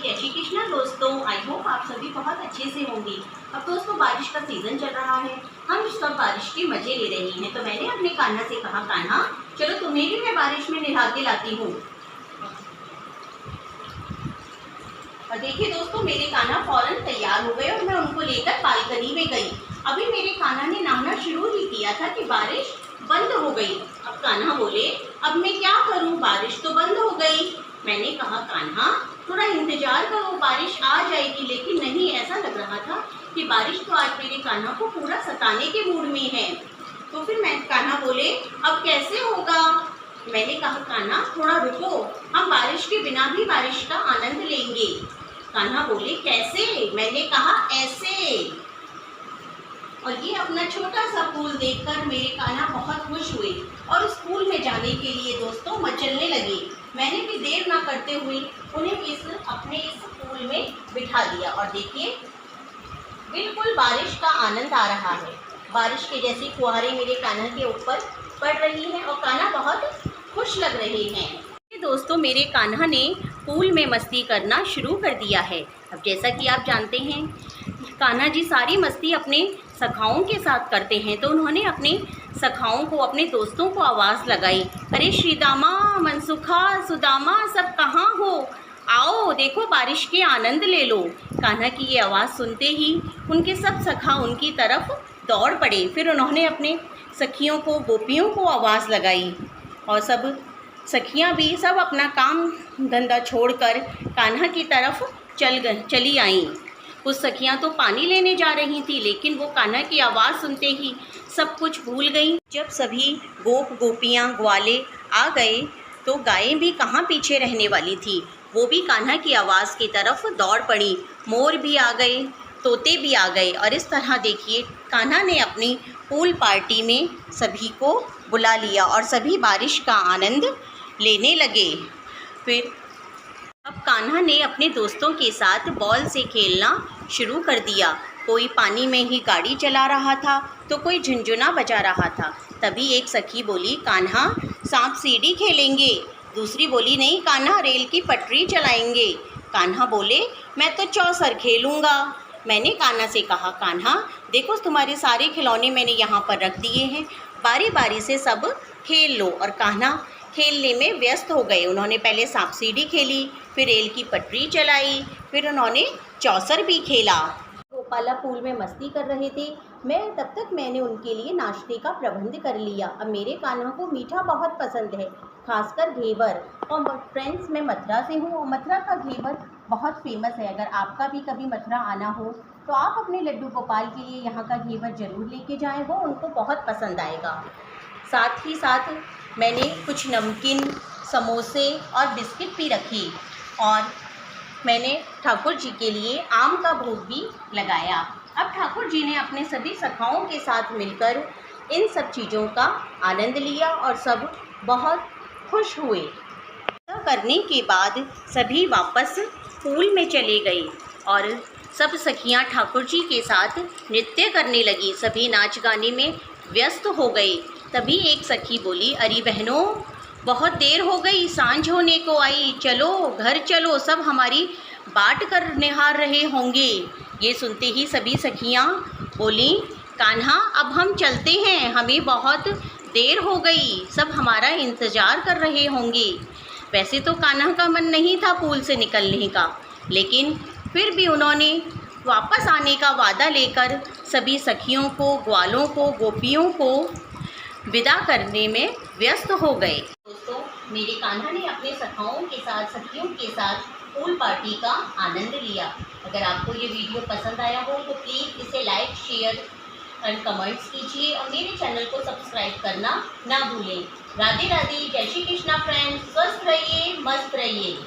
जय श्री कृष्णा दोस्तों। I hope आप सभी बहुत अच्छे से होंगे। अब दोस्तों बारिश का सीजन चल रहा है, हम सब बारिश के मजे ले रहे हैं। तो मैंने अपने कान्हा से कहा, कान्हा चलो तुम्हें भी मैं बारिश में नहा के लाती हूँ। और देखिए दोस्तों, मेरे कान्हा फौरन तैयार हो गए और मैं उनको लेकर बालकनी में गई। अभी मेरे कान्हा ने नहाना शुरू ही किया था कि बारिश बंद हो गई। अब कान्हा बोले, अब मैं क्या करूं, बारिश तो बंद हो गई। मैंने कहा, कान्हा थोड़ा इंतजार करो, बारिश आ जाएगी। लेकिन नहीं, ऐसा लग रहा था कि बारिश तो आज मेरे कान्हा को पूरा सताने के मूड में है। तो फिर कान्हा बोले, अब कैसे होगा। मैंने कहा, कान्हा थोड़ा रुको, हम बारिश के बिना भी बारिश का आनंद लेंगे। कान्हा बोले, कैसे। मैंने कहा, ऐसे। और ये अपना छोटा सा पूल देखकर मेरे कान्हा बहुत खुश हुए और स्कूल में जाने के लिए दोस्तों मचलने लगे। मैंने भी देर ना करते हुए उन्हें अपने इस पूल में बिठा दिया। और देखिए, बिल्कुल बारिश का आनंद आ रहा है। बारिश के जैसी फुहारें मेरे कान्हा के ऊपर पड़ रही हैं और कान्हा बहुत खुश लग रहे हैं। दोस्तों, मेरे कान्हा ने पूल में मस्ती करना शुरू कर दिया है। अब जैसा कि आप जानते हैं, कान्हा जी सारी मस्ती अपने सखाओं के साथ करते हैं। तो उन्होंने अपने सखाओं को, अपने दोस्तों को आवाज़ लगाई, अरे श्रीदामा, मनसुखा, सुदामा, सब कहाँ हो, आओ देखो बारिश के आनंद ले लो। कान्हा की ये आवाज़ सुनते ही उनके सब सखा उनकी तरफ दौड़ पड़े। फिर उन्होंने अपने सखियों को, गोपियों को आवाज़ लगाई और सब सखियाँ भी सब अपना काम धंधा छोड़कर कान्हा की तरफ चली आईं। कुछ सखियाँ तो पानी लेने जा रही थी, लेकिन वो कान्हा की आवाज़ सुनते ही सब कुछ भूल गईं। जब सभी गोपियाँ ग्वाले आ गए तो गायें भी कहाँ पीछे रहने वाली थी, वो भी कान्हा की आवाज़ की तरफ दौड़ पड़ी। मोर भी आ गए, तोते भी आ गए और इस तरह देखिए, कान्हा ने अपनी पूल पार्टी में सभी को बुला लिया और सभी बारिश का आनंद लेने लगे। फिर अब कान्हा ने अपने दोस्तों के साथ बॉल से खेलना शुरू कर दिया। कोई पानी में ही गाड़ी चला रहा था तो कोई झुनझुना बजा रहा था। तभी एक सखी बोली, कान्हा सांप सीढ़ी खेलेंगे। दूसरी बोली, नहीं कान्हा रेल की पटरी चलाएंगे। कान्हा बोले, मैं तो चौसर खेलूँगा। मैंने कान्हा से कहा, कान्हा देखो तुम्हारे सारे खिलौने मैंने यहाँ पर रख दिए हैं, बारी बारी से सब खेल लो। और कान्हा खेलने में व्यस्त हो गए। उन्होंने पहले सांप सीढ़ी खेली, फिर रेल की पटरी चलाई, फिर उन्होंने चौसर भी खेला। गोपाला पूल में मस्ती कर रहे थे। तब तक मैंने उनके लिए नाश्ते का प्रबंध कर लिया। अब मेरे कान्हा को मीठा बहुत पसंद है, खासकर घेवर। और फ्रेंड्स, मैं मथुरा से हूँ और मथुरा का घेवर बहुत फेमस है। अगर आपका भी कभी मथुरा आना हो तो आप अपने लड्डू गोपाल के लिए यहाँ का घेवर ज़रूर लेके जाएँ, वो उनको बहुत पसंद आएगा। साथ ही साथ मैंने कुछ नमकीन, समोसे और बिस्किट भी रखी और मैंने ठाकुर जी के लिए आम का भोग भी लगाया। अब ठाकुर जी ने अपने सभी सखाओं के साथ मिलकर इन सब चीज़ों का आनंद लिया और सब बहुत खुश हुए। ऐसा करने के बाद सभी वापस पूल में चले गए और सब सखियां ठाकुर जी के साथ नृत्य करने लगी। सभी नाच गाने में व्यस्त हो गए। तभी एक सखी बोली, अरे बहनों, बहुत देर हो गई, सांझ होने को आई, चलो घर चलो, सब हमारी बाट कर निहार रहे होंगे। ये सुनते ही सभी सखियां बोली, कान्हा अब हम चलते हैं, हमें बहुत देर हो गई, सब हमारा इंतज़ार कर रहे होंगे। वैसे तो कान्हा का मन नहीं था पूल से निकलने का, लेकिन फिर भी उन्होंने वापस आने का वादा लेकर सभी सखियों को, ग्वालों को, गोपियों को विदा करने में व्यस्त हो गए। दोस्तों, मेरे कान्हा ने अपने सखाओं के साथ, सखियों के साथ पूल पार्टी का आनंद लिया। अगर आपको ये वीडियो पसंद आया हो तो प्लीज़ इसे लाइक, शेयर एंड कमेंट्स कीजिए और मेरे चैनल को सब्सक्राइब करना ना भूलें। राधे राधे, जय श्री कृष्णा फ्रेंड्स। स्वस्थ रहिए, मस्त रहिए।